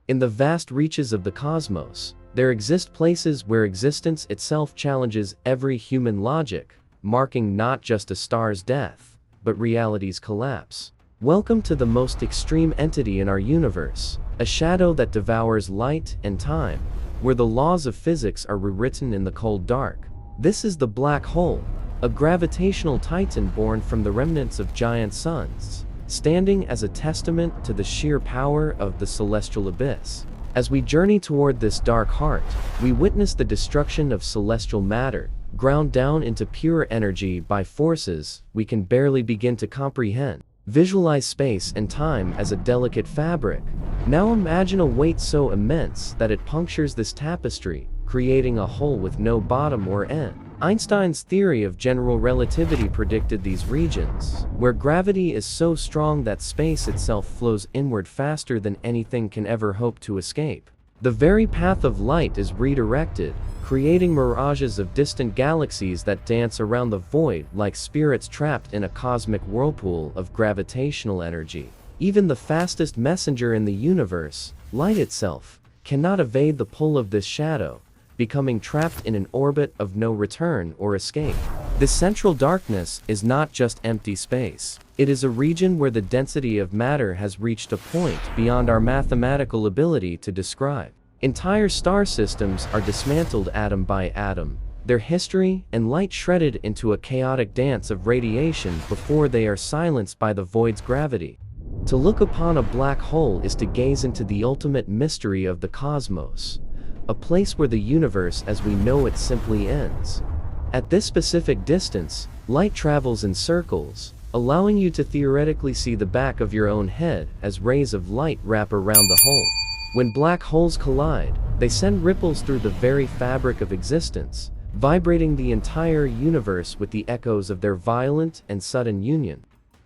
In the vast reaches of the cosmos, there exist places where existence itself challenges every human logic, marking not just a star's death, but reality's collapse. Welcome to the most extreme entity in our universe, a shadow that devours light and time, where the laws of physics are rewritten in the cold dark. This is the black hole, a gravitational titan born from the remnants of giant suns, standing as a testament to the sheer power of the celestial abyss. As we journey toward this dark heart, we witness the destruction of celestial matter, ground down into pure energy by forces we can barely begin to comprehend. Visualize space and time as a delicate fabric. Now imagine a weight so immense that it punctures this tapestry, creating a hole with no bottom or end. Einstein's theory of general relativity predicted these regions, where gravity is so strong that space itself flows inward faster than anything can ever hope to escape. The very path of light is redirected, creating mirages of distant galaxies that dance around the void like spirits trapped in a cosmic whirlpool of gravitational energy. Even the fastest messenger in the universe, light itself, cannot evade the pull of this shadow, becoming trapped in an orbit of no return or escape. This central darkness is not just empty space. It is a region where the density of matter has reached a point beyond our mathematical ability to describe. Entire star systems are dismantled atom by atom, their history and light shredded into a chaotic dance of radiation before they are silenced by the void's gravity. To look upon a black hole is to gaze into the ultimate mystery of the cosmos, a place where the universe as we know it simply ends. At this specific distance, light travels in circles, allowing you to theoretically see the back of your own head as rays of light wrap around the hole. When black holes collide, they send ripples through the very fabric of existence, vibrating the entire universe with the echoes of their violent and sudden union.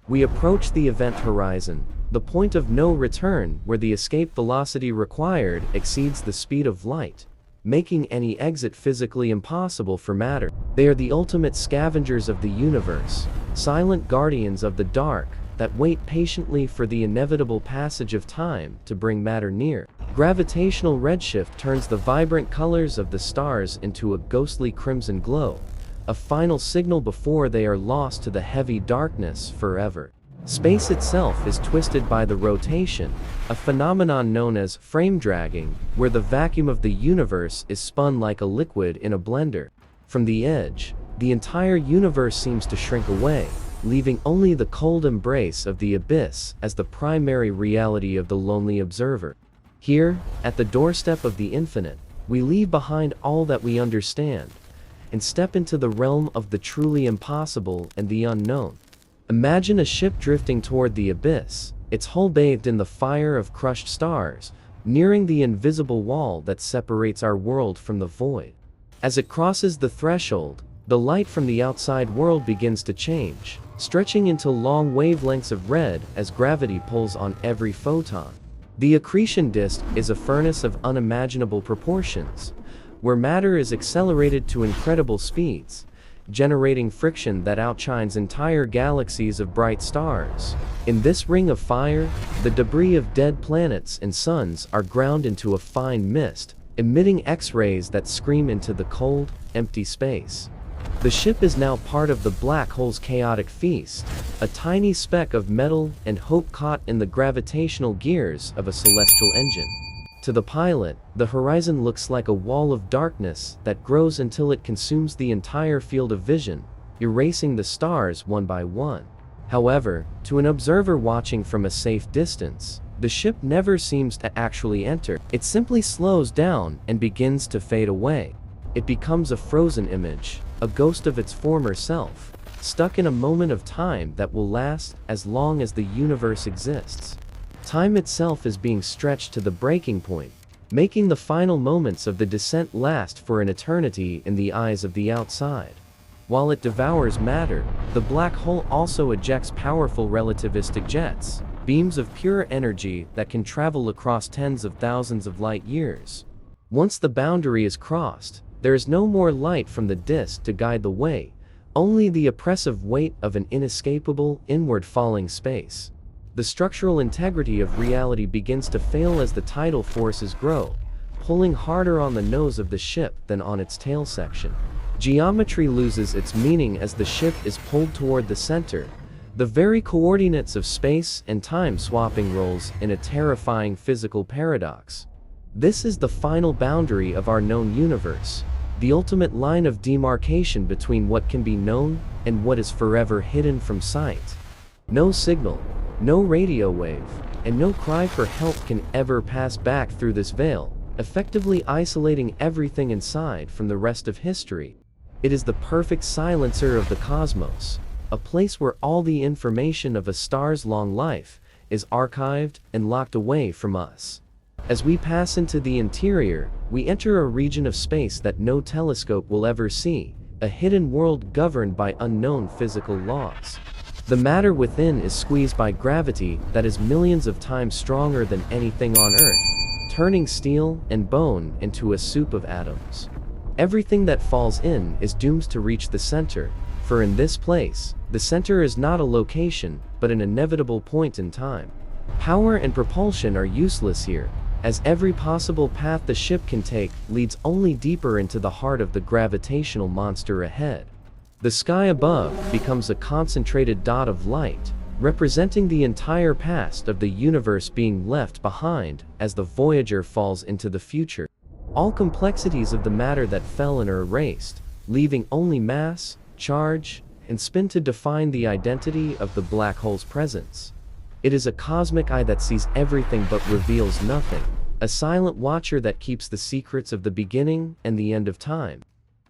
We approach the event horizon, the point of no return where the escape velocity required exceeds the speed of light, making any exit physically impossible for matter. They are the ultimate scavengers of the universe, silent guardians of the dark that wait patiently for the inevitable passage of time to bring matter near. Gravitational redshift turns the vibrant colors of the stars into a ghostly crimson glow, a final signal before they are lost to the heavy darkness forever. Space itself is twisted by the rotation, a phenomenon known as frame dragging, where the vacuum of the universe is spun like a liquid in a blender. From the edge, the entire universe seems to shrink away, leaving only the cold embrace of the abyss as the primary reality of the lonely observer. Here, at the doorstep of the infinite, we leave behind all that we understand, and step into the realm of the truly impossible and the unknown. Imagine a ship drifting toward the abyss, its hull bathed in the fire of crushed stars, nearing the invisible wall that separates our world from the void. As it crosses the threshold, the light from the outside world begins to change, stretching into long wavelengths of red as gravity pulls on every photon. The accretion disk is a furnace of unimaginable proportions, where matter is accelerated to incredible speeds, generating friction that outshines entire galaxies of bright stars. In this ring of fire, the debris of dead planets and suns are ground into a fine mist, emitting X-rays that scream into the cold, empty space. The ship is now part of the black hole's chaotic feast, a tiny speck of metal and hope caught in the gravitational gears of a celestial engine. To the pilot, the horizon looks like a wall of darkness that grows until it consumes the entire field of vision, erasing the stars one by one. However, to an observer watching from a safe distance, the ship never seems to actually enter. It simply slows down and begins to fade away. It becomes a frozen image, a ghost of its former self, stuck in a moment of time that will last as long as the universe exists. Time itself is being stretched to the breaking point, making the final moments of the descent last for an eternity in the eyes of the outside. While it devours matter, the black hole also ejects powerful relativistic jets, beams of pure energy that can travel across tens of thousands of light years. Once the boundary is crossed, there is no more light from the disk to guide the way, only the oppressive weight of an inescapable, inward-falling space. The structural integrity of reality begins to fail as the tidal forces grow, pulling harder on the nose of the ship than on its tail section. Geometry loses its meaning as the ship is pulled toward the center, the very coordinates of space and time swapping roles in a terrifying physical paradox. This is the final boundary of our known universe, the ultimate line of demarcation between what can be known and what is forever hidden from sight. No signal, no radio wave, and no cry for help can ever pass back through this veil, effectively isolating everything inside from the rest of history. It is the perfect silencer of the cosmos, a place where all the information of a star's long life is archived and locked away from us. As we pass into the interior, we enter a region of space that no telescope will ever see, a hidden world governed by unknown physical laws. The matter within is squeezed by gravity that is millions of times stronger than anything on Earth, turning steel and bone into a soup of atoms. Everything that falls in is doomed to reach the center, for in this place, the center is not a location, but an inevitable point in time. Power and propulsion are useless here, as every possible path the ship can take leads only deeper into the heart of the gravitational monster ahead. The sky above becomes a concentrated dot of light, representing the entire past of the universe being left behind as the Voyager falls into the future. All complexities of the matter that fell in are erased, leaving only mass, charge, and spin to define the identity of the black hole's presence. It is a cosmic eye that sees everything but reveals nothing, a silent watcher that keeps the secrets of the beginning and the end of time.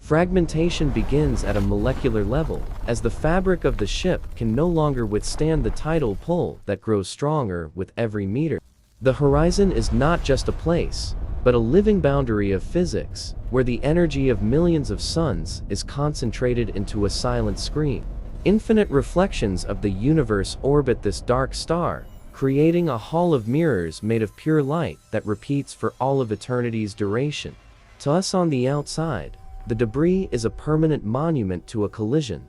Fragmentation begins at a molecular level, as the fabric of the ship can no longer withstand the tidal pull that grows stronger with every meter. The horizon is not just a place, but a living boundary of physics, where the energy of millions of suns is concentrated into a silent screen. Infinite reflections of the universe orbit this dark star, creating a hall of mirrors made of pure light that repeats for all of eternity's duration. To us on the outside, the debris is a permanent monument to a collision,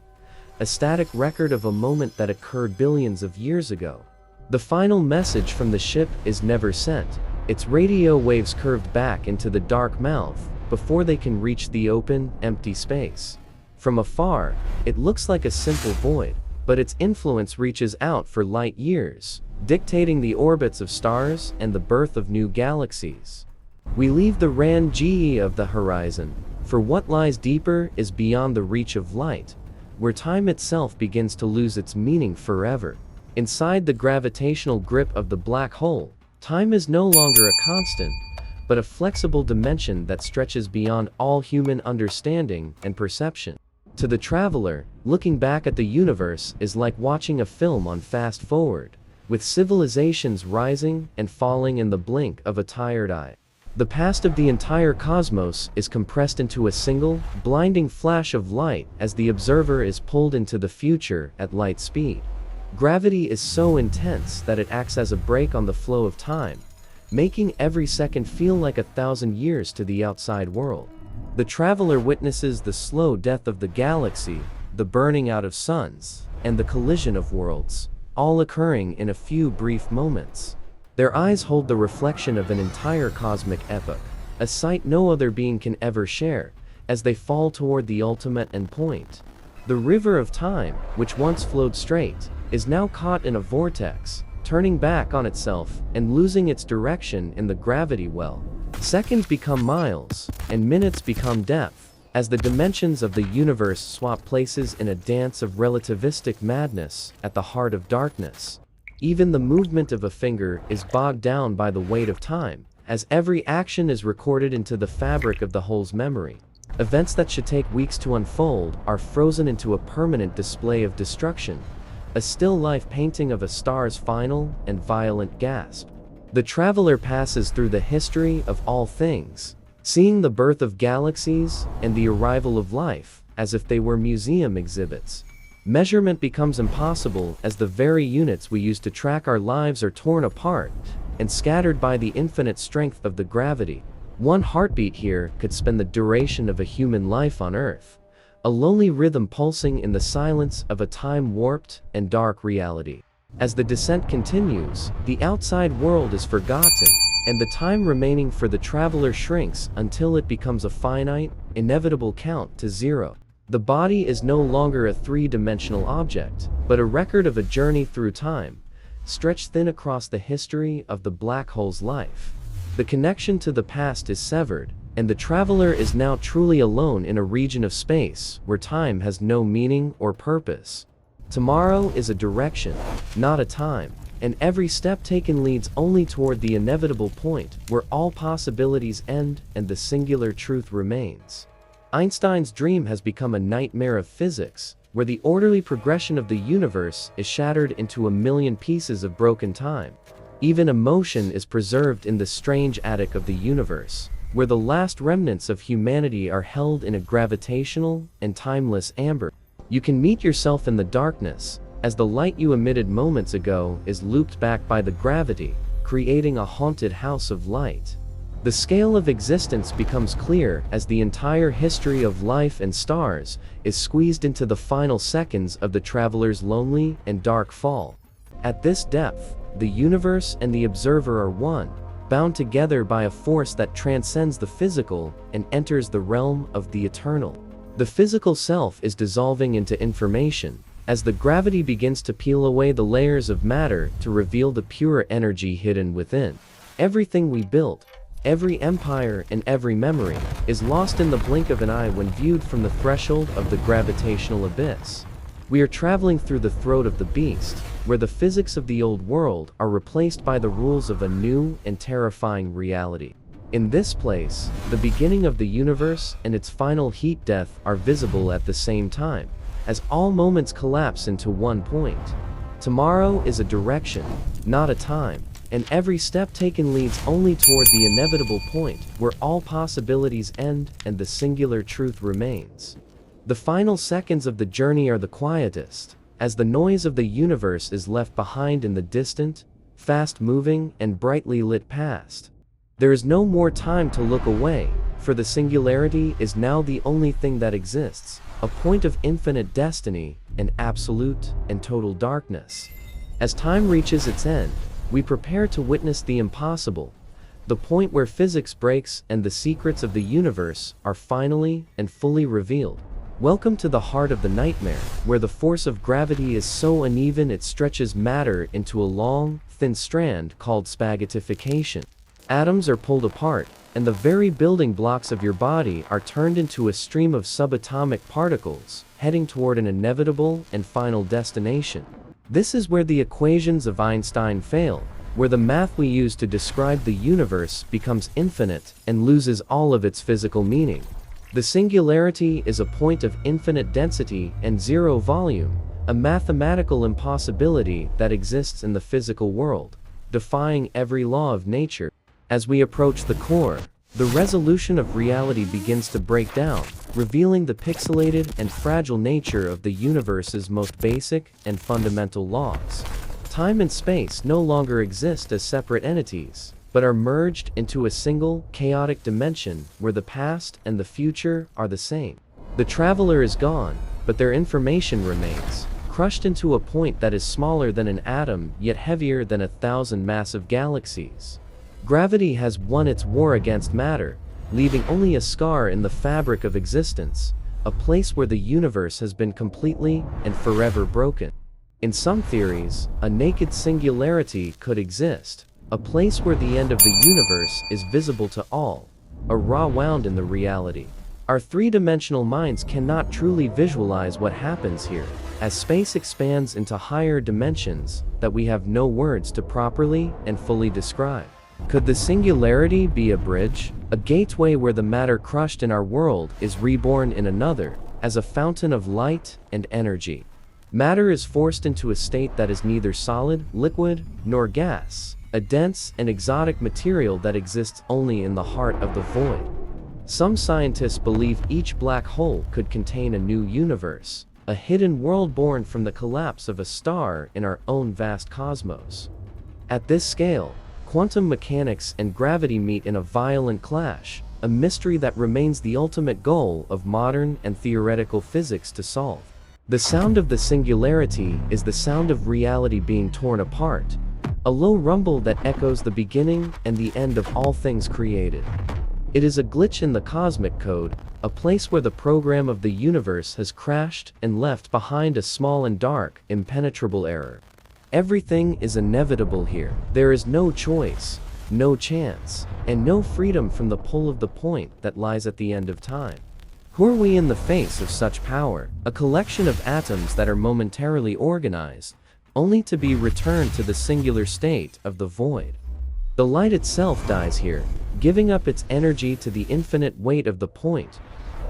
a static record of a moment that occurred billions of years ago. The final message from the ship is never sent, its radio waves curved back into the dark mouth before they can reach the open, empty space. From afar, it looks like a simple void, but its influence reaches out for light years, dictating the orbits of stars and the birth of new galaxies. We leave the range of the horizon, for what lies deeper is beyond the reach of light, where time itself begins to lose its meaning forever. Inside the gravitational grip of the black hole, time is no longer a constant, but a flexible dimension that stretches beyond all human understanding and perception. To the traveler, looking back at the universe is like watching a film on fast forward, with civilizations rising and falling in the blink of a tired eye. The past of the entire cosmos is compressed into a single, blinding flash of light as the observer is pulled into the future at light speed. Gravity is so intense that it acts as a brake on the flow of time, making every second feel like 1,000 years to the outside world. The traveler witnesses the slow death of the galaxy, the burning out of suns, and the collision of worlds, all occurring in a few brief moments. Their eyes hold the reflection of an entire cosmic epoch, a sight no other being can ever share, as they fall toward the ultimate endpoint. The river of time, which once flowed straight, is now caught in a vortex, turning back on itself and losing its direction in the gravity well. Seconds become miles, and minutes become depth, as the dimensions of the universe swap places in a dance of relativistic madness at the heart of darkness. Even the movement of a finger is bogged down by the weight of time, as every action is recorded into the fabric of the whole's memory. Events that should take weeks to unfold are frozen into a permanent display of destruction, a still life painting of a star's final and violent gasp. The traveler passes through the history of all things, seeing the birth of galaxies and the arrival of life as if they were museum exhibits. Measurement becomes impossible as the very units we use to track our lives are torn apart and scattered by the infinite strength of the gravity. One heartbeat here could spend the duration of a human life on Earth, a lonely rhythm pulsing in the silence of a time-warped and dark reality. As the descent continues, the outside world is forgotten, and the time remaining for the traveler shrinks until it becomes a finite, inevitable count to zero. The body is no longer a three-dimensional object, but a record of a journey through time, stretched thin across the history of the black hole's life. The connection to the past is severed, and the traveler is now truly alone in a region of space where time has no meaning or purpose. Tomorrow is a direction, not a time, and every step taken leads only toward the inevitable point where all possibilities end and the singular truth remains. Einstein's dream has become a nightmare of physics, where the orderly progression of the universe is shattered into a million pieces of broken time. Even emotion is preserved in the strange attic of the universe, where the last remnants of humanity are held in a gravitational and timeless amber. You can meet yourself in the darkness, as the light you emitted moments ago is looped back by the gravity, creating a haunted house of light. The scale of existence becomes clear as the entire history of life and stars is squeezed into the final seconds of the traveler's lonely and dark fall. At this depth, the universe and the observer are one, bound together by a force that transcends the physical and enters the realm of the eternal. The physical self is dissolving into information, as the gravity begins to peel away the layers of matter to reveal the pure energy hidden within. Everything we built, every empire and every memory, is lost in the blink of an eye when viewed from the threshold of the gravitational abyss. We are traveling through the throat of the beast, where the physics of the old world are replaced by the rules of a new and terrifying reality. In this place, the beginning of the universe and its final heat death are visible at the same time, as all moments collapse into one point. Tomorrow is a direction, not a time, and every step taken leads only toward the inevitable point where all possibilities end and the singular truth remains. The final seconds of the journey are the quietest, as the noise of the universe is left behind in the distant, fast-moving, and brightly lit past. There is no more time to look away, for the singularity is now the only thing that exists, a point of infinite destiny, and absolute and total darkness. As time reaches its end, we prepare to witness the impossible, the point where physics breaks and the secrets of the universe are finally and fully revealed. Welcome to the heart of the nightmare, where the force of gravity is so uneven it stretches matter into a long, thin strand called spaghettification. Atoms are pulled apart, and the very building blocks of your body are turned into a stream of subatomic particles, heading toward an inevitable and final destination. This is where the equations of Einstein fail, where the math we use to describe the universe becomes infinite and loses all of its physical meaning. The singularity is a point of infinite density and zero volume, a mathematical impossibility that exists in the physical world, defying every law of nature. As we approach the core, the resolution of reality begins to break down, revealing the pixelated and fragile nature of the universe's most basic and fundamental laws. Time and space no longer exist as separate entities, but are merged into a single, chaotic dimension where the past and the future are the same. The traveler is gone, but their information remains, crushed into a point that is smaller than an atom yet heavier than 1,000 massive galaxies. Gravity has won its war against matter, leaving only a scar in the fabric of existence, a place where the universe has been completely and forever broken. In some theories, a naked singularity could exist, a place where the end of the universe is visible to all, a raw wound in the reality. Our three-dimensional minds cannot truly visualize what happens here, as space expands into higher dimensions that we have no words to properly and fully describe. Could the singularity be a bridge, a gateway where the matter crushed in our world is reborn in another, as a fountain of light and energy? Matter is forced into a state that is neither solid, liquid, nor gas, a dense and exotic material that exists only in the heart of the void. Some scientists believe each black hole could contain a new universe, a hidden world born from the collapse of a star in our own vast cosmos. At this scale, quantum mechanics and gravity meet in a violent clash, a mystery that remains the ultimate goal of modern and theoretical physics to solve. The sound of the singularity is the sound of reality being torn apart, a low rumble that echoes the beginning and the end of all things created. It is a glitch in the cosmic code, a place where the program of the universe has crashed and left behind a small and dark, impenetrable error. Everything is inevitable here. There is no choice, no chance, and no freedom from the pull of the point that lies at the end of time. Who are we in the face of such power? A collection of atoms that are momentarily organized, only to be returned to the singular state of the void. The light itself dies here, giving up its energy to the infinite weight of the point,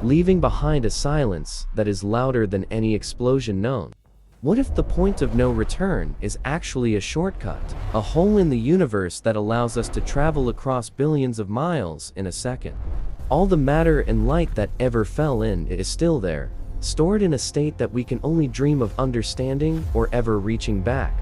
leaving behind a silence that is louder than any explosion known. What if the point of no return is actually a shortcut, a hole in the universe that allows us to travel across billions of miles in a second? All the matter and light that ever fell in is still there, stored in a state that we can only dream of understanding or ever reaching back.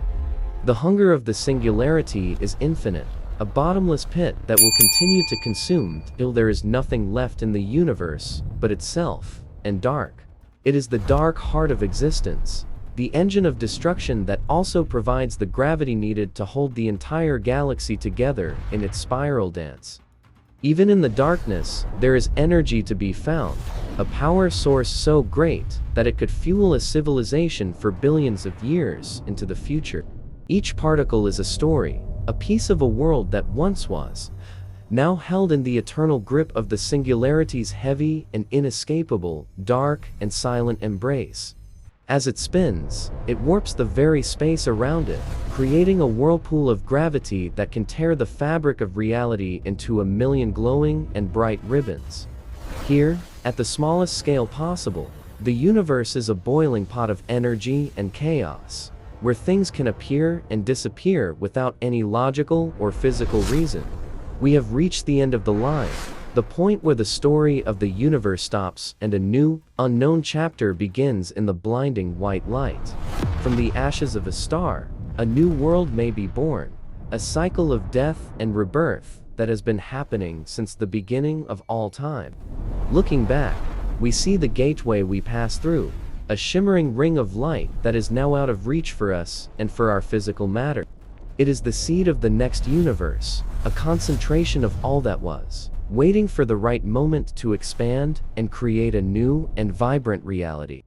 The hunger of the singularity is infinite, a bottomless pit that will continue to consume till there is nothing left in the universe but itself, and dark. It is the dark heart of existence, the engine of destruction that also provides the gravity needed to hold the entire galaxy together in its spiral dance. Even in the darkness, there is energy to be found, a power source so great that it could fuel a civilization for billions of years into the future. Each particle is a story, a piece of a world that once was, now held in the eternal grip of the singularity's heavy and inescapable, dark and silent embrace. As it spins, it warps the very space around it, creating a whirlpool of gravity that can tear the fabric of reality into a million glowing and bright ribbons. Here, at the smallest scale possible, the universe is a boiling pot of energy and chaos, where things can appear and disappear without any logical or physical reason. We have reached the end of the line, the point where the story of the universe stops and a new, unknown chapter begins in the blinding white light. From the ashes of a star, a new world may be born, a cycle of death and rebirth that has been happening since the beginning of all time. Looking back, we see the gateway we passed through, a shimmering ring of light that is now out of reach for us and for our physical matter. It is the seed of the next universe, a concentration of all that was, waiting for the right moment to expand and create a new and vibrant reality.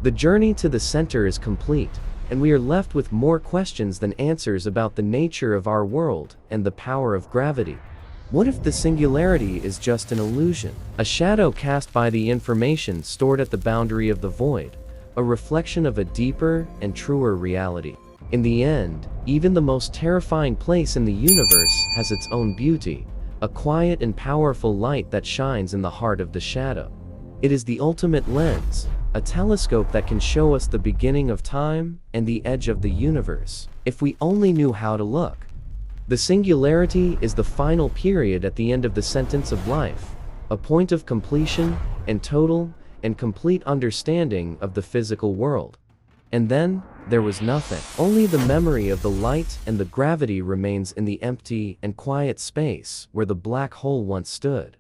The journey to the center is complete, and we are left with more questions than answers about the nature of our world and the power of gravity. What if the singularity is just an illusion, a shadow cast by the information stored at the boundary of the void, a reflection of a deeper and truer reality? In the end, even the most terrifying place in the universe has its own beauty, a quiet and powerful light that shines in the heart of the shadow. It is the ultimate lens, a telescope that can show us the beginning of time and the edge of the universe, if we only knew how to look. The singularity is the final period at the end of the sentence of life, a point of completion and total and complete understanding of the physical world. And then, there was nothing. Only the memory of the light and the gravity remains in the empty and quiet space where the black hole once stood.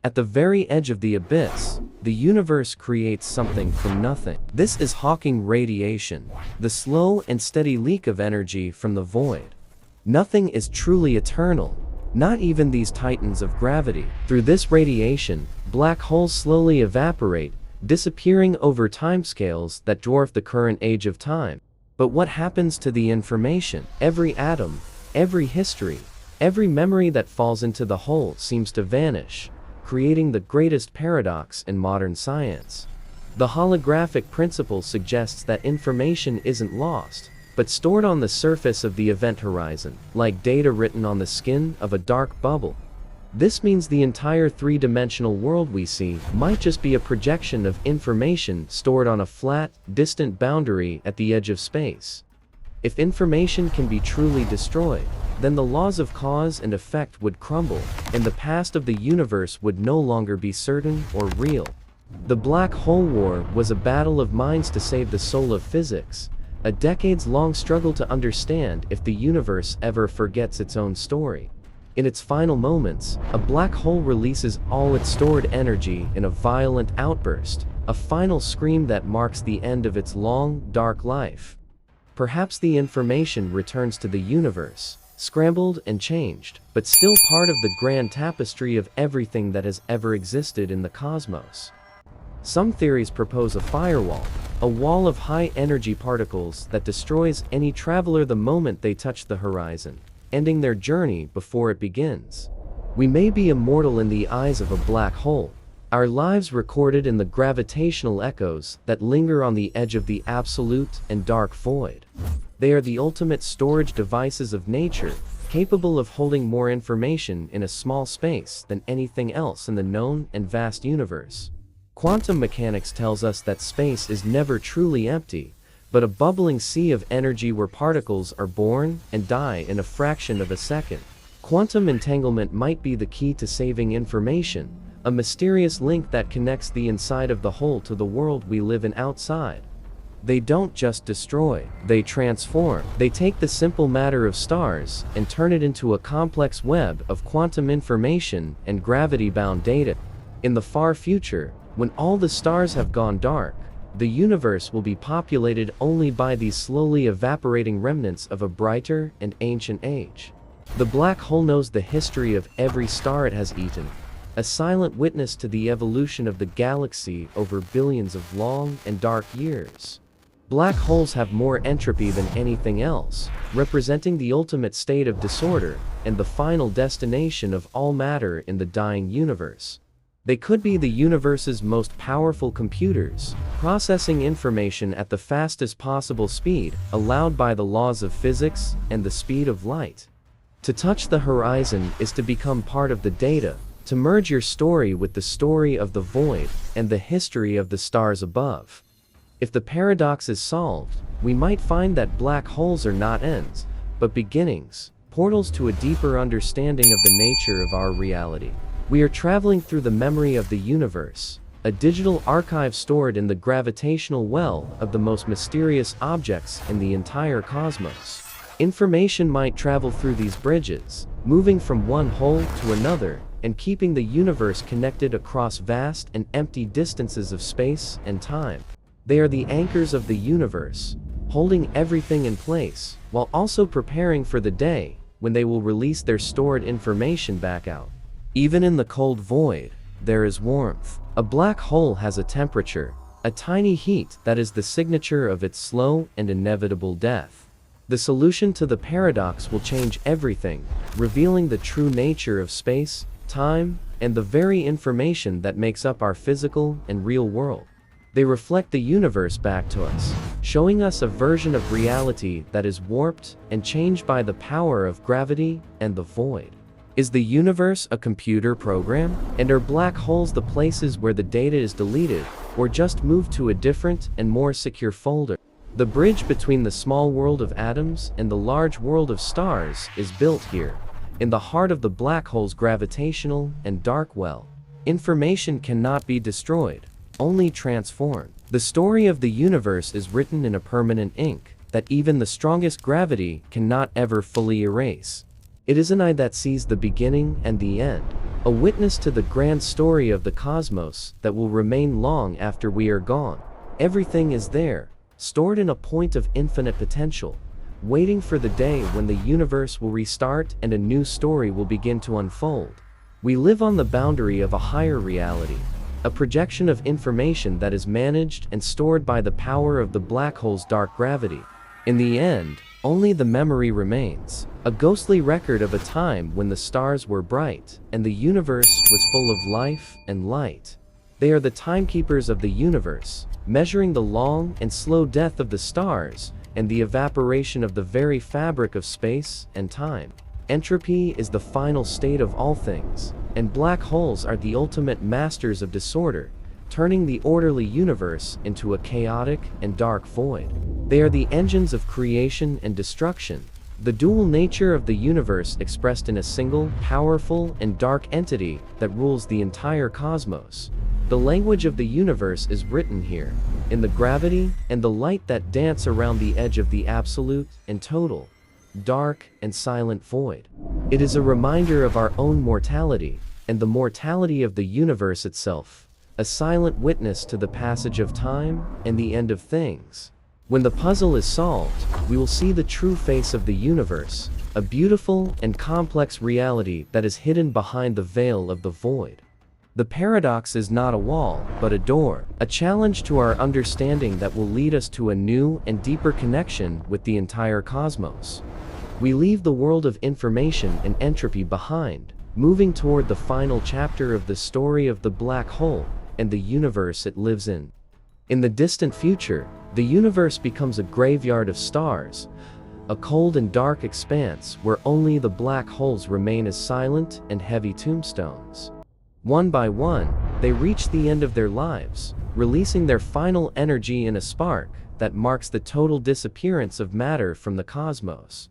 At the very edge of the abyss, the universe creates something from nothing. This is Hawking radiation, the slow and steady leak of energy from the void. Nothing is truly eternal, not even these titans of gravity. Through this radiation, black holes slowly evaporate, disappearing over timescales that dwarf the current age of time. But what happens to the information? Every atom, every history, every memory that falls into the hole seems to vanish, creating the greatest paradox in modern science. The holographic principle suggests that information isn't lost, but stored on the surface of the event horizon, like data written on the skin of a dark bubble. This means the entire three-dimensional world we see might just be a projection of information stored on a flat, distant boundary at the edge of space. If information can be truly destroyed, then the laws of cause and effect would crumble, and the past of the universe would no longer be certain or real. The Black Hole War was a battle of minds to save the soul of physics, a decades-long struggle to understand if the universe ever forgets its own story. In its final moments, a black hole releases all its stored energy in a violent outburst, a final scream that marks the end of its long, dark life. Perhaps the information returns to the universe, scrambled and changed, but still part of the grand tapestry of everything that has ever existed in the cosmos. Some theories propose a firewall, a wall of high-energy particles that destroys any traveler the moment they touch the horizon, ending their journey before it begins. We may be immortal in the eyes of a black hole, our lives recorded in the gravitational echoes that linger on the edge of the absolute and dark void. They are the ultimate storage devices of nature, capable of holding more information in a small space than anything else in the known and vast universe. Quantum mechanics tells us that space is never truly empty, but a bubbling sea of energy where particles are born and die in a fraction of a second. Quantum entanglement might be the key to saving information, a mysterious link that connects the inside of the whole to the world we live in outside. They don't just destroy, they transform. They take the simple matter of stars and turn it into a complex web of quantum information and gravity-bound data. In the far future, when all the stars have gone dark, the universe will be populated only by these slowly evaporating remnants of a brighter and ancient age. The black hole knows the history of every star it has eaten, a silent witness to the evolution of the galaxy over billions of long and dark years. Black holes have more entropy than anything else, representing the ultimate state of disorder and the final destination of all matter in the dying universe. They could be the universe's most powerful computers, processing information at the fastest possible speed allowed by the laws of physics and the speed of light. To touch the horizon is to become part of the data, to merge your story with the story of the void and the history of the stars above. If the paradox is solved, we might find that black holes are not ends, but beginnings, portals to a deeper understanding of the nature of our reality. We are traveling through the memory of the universe, a digital archive stored in the gravitational well of the most mysterious objects in the entire cosmos. Information might travel through these bridges, moving from one hole to another, and keeping the universe connected across vast and empty distances of space and time. They are the anchors of the universe, holding everything in place, while also preparing for the day when they will release their stored information back out. Even in the cold void, there is warmth. A black hole has a temperature, a tiny heat that is the signature of its slow and inevitable death. The solution to the paradox will change everything, revealing the true nature of space, time, and the very information that makes up our physical and real world. They reflect the universe back to us, showing us a version of reality that is warped and changed by the power of gravity and the void. Is the universe a computer program? And are black holes the places where the data is deleted, or just moved to a different and more secure folder? The bridge between the small world of atoms and the large world of stars is built here, in the heart of the black hole's gravitational and dark well. Information cannot be destroyed, only transformed. The story of the universe is written in a permanent ink that even the strongest gravity cannot ever fully erase. It is an eye that sees the beginning and the end, a witness to the grand story of the cosmos that will remain long after we are gone. Everything is there, stored in a point of infinite potential, waiting for the day when the universe will restart and a new story will begin to unfold. We live on the boundary of a higher reality, a projection of information that is managed and stored by the power of the black hole's dark gravity. In the end, only the memory remains, a ghostly record of a time when the stars were bright and the universe was full of life and light. They are the timekeepers of the universe, measuring the long and slow death of the stars and the evaporation of the very fabric of space and time. Entropy is the final state of all things, and black holes are the ultimate masters of disorder, turning the orderly universe into a chaotic and dark void. They are the engines of creation and destruction, the dual nature of the universe expressed in a single, powerful, and dark entity that rules the entire cosmos. The language of the universe is written here, in the gravity and the light that dance around the edge of the absolute and total, dark and silent void. It is a reminder of our own mortality, and the mortality of the universe itself, a silent witness to the passage of time and the end of things. When the puzzle is solved, we will see the true face of the universe, a beautiful and complex reality that is hidden behind the veil of the void. The paradox is not a wall, but a door, a challenge to our understanding that will lead us to a new and deeper connection with the entire cosmos. We leave the world of information and entropy behind, moving toward the final chapter of the story of the black hole and the universe it lives in. In the distant future, the universe becomes a graveyard of stars, a cold and dark expanse where only the black holes remain as silent and heavy tombstones. One by one, they reach the end of their lives, releasing their final energy in a spark that marks the total disappearance of matter from the cosmos.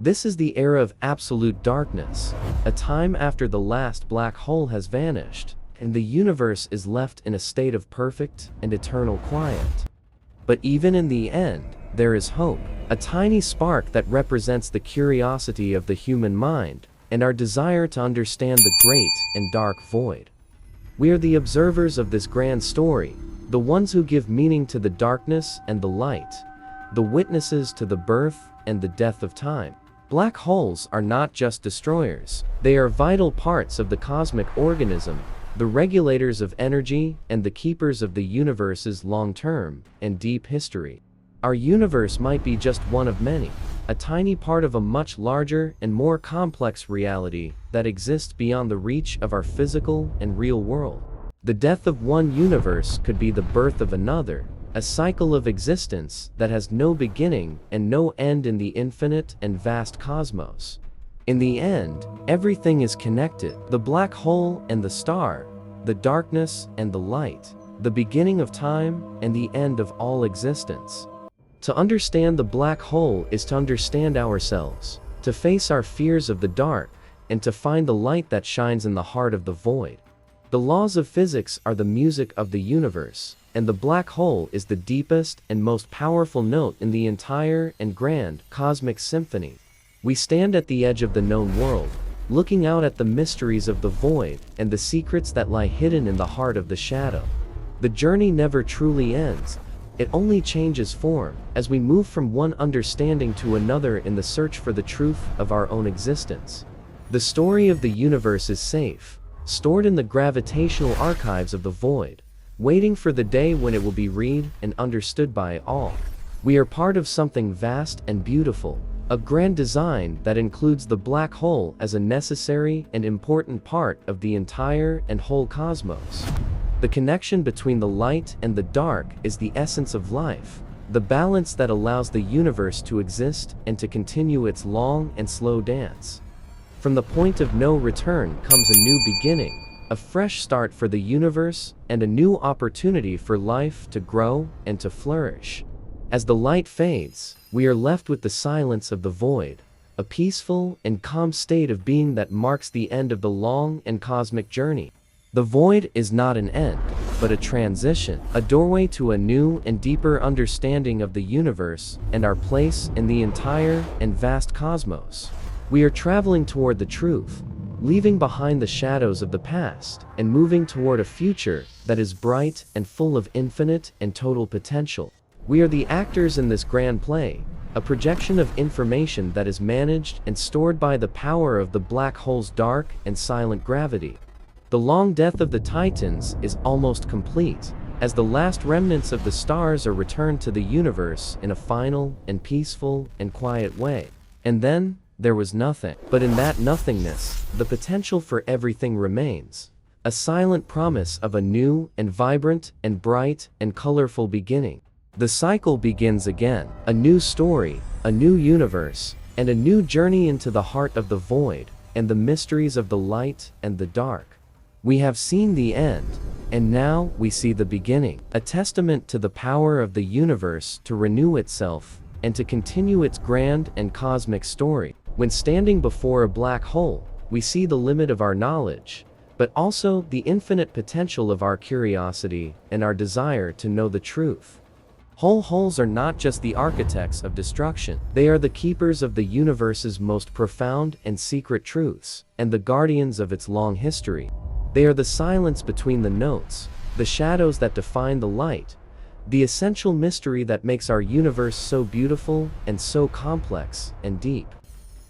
This is the era of absolute darkness, a time after the last black hole has vanished, and the universe is left in a state of perfect and eternal quiet. But even in the end, there is hope, a tiny spark that represents the curiosity of the human mind and our desire to understand the great and dark void. We are the observers of this grand story, the ones who give meaning to the darkness and the light, the witnesses to the birth and the death of time. Black holes are not just destroyers, they are vital parts of the cosmic organism, the regulators of energy and the keepers of the universe's long-term and deep history. Our universe might be just one of many, a tiny part of a much larger and more complex reality that exists beyond the reach of our physical and real world. The death of one universe could be the birth of another, a cycle of existence that has no beginning and no end in the infinite and vast cosmos. In the end, everything is connected, the black hole and the star, the darkness and the light, the beginning of time and the end of all existence. To understand the black hole is to understand ourselves, to face our fears of the dark, and to find the light that shines in the heart of the void. The laws of physics are the music of the universe, and the black hole is the deepest and most powerful note in the entire and grand cosmic symphony. We stand at the edge of the known world, looking out at the mysteries of the void and the secrets that lie hidden in the heart of the shadow. The journey never truly ends. It only changes form as we move from one understanding to another in the search for the truth of our own existence. The story of the universe is safe, stored in the gravitational archives of the void, waiting for the day when it will be read and understood by all. We are part of something vast and beautiful, a grand design that includes the black hole as a necessary and important part of the entire and whole cosmos. The connection between the light and the dark is the essence of life, the balance that allows the universe to exist and to continue its long and slow dance. From the point of no return comes a new beginning, a fresh start for the universe and a new opportunity for life to grow and to flourish. As the light fades, we are left with the silence of the void, a peaceful and calm state of being that marks the end of the long and cosmic journey. The void is not an end, but a transition, a doorway to a new and deeper understanding of the universe and our place in the entire and vast cosmos. We are traveling toward the truth, leaving behind the shadows of the past and moving toward a future that is bright and full of infinite and total potential. We are the actors in this grand play, a projection of information that is managed and stored by the power of the black hole's dark and silent gravity. The long death of the Titans is almost complete, as the last remnants of the stars are returned to the universe in a final and peaceful and quiet way. And then, there was nothing. But in that nothingness, the potential for everything remains, a silent promise of a new and vibrant and bright and colorful beginning. The cycle begins again, a new story, a new universe, and a new journey into the heart of the void, and the mysteries of the light and the dark. We have seen the end, and now we see the beginning, a testament to the power of the universe to renew itself and to continue its grand and cosmic story. When standing before a black hole, we see the limit of our knowledge, but also the infinite potential of our curiosity and our desire to know the truth. Whole holes are not just the architects of destruction, they are the keepers of the universe's most profound and secret truths, and the guardians of its long history. They are the silence between the notes, the shadows that define the light, the essential mystery that makes our universe so beautiful and so complex and deep.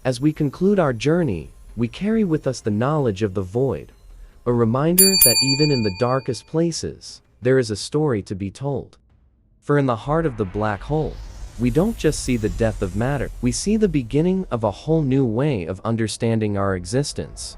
As we conclude our journey, we carry with us the knowledge of the void, a reminder that even in the darkest places, there is a story to be told. For in the heart of the black hole, we don't just see the death of matter, we see the beginning of a whole new way of understanding our existence.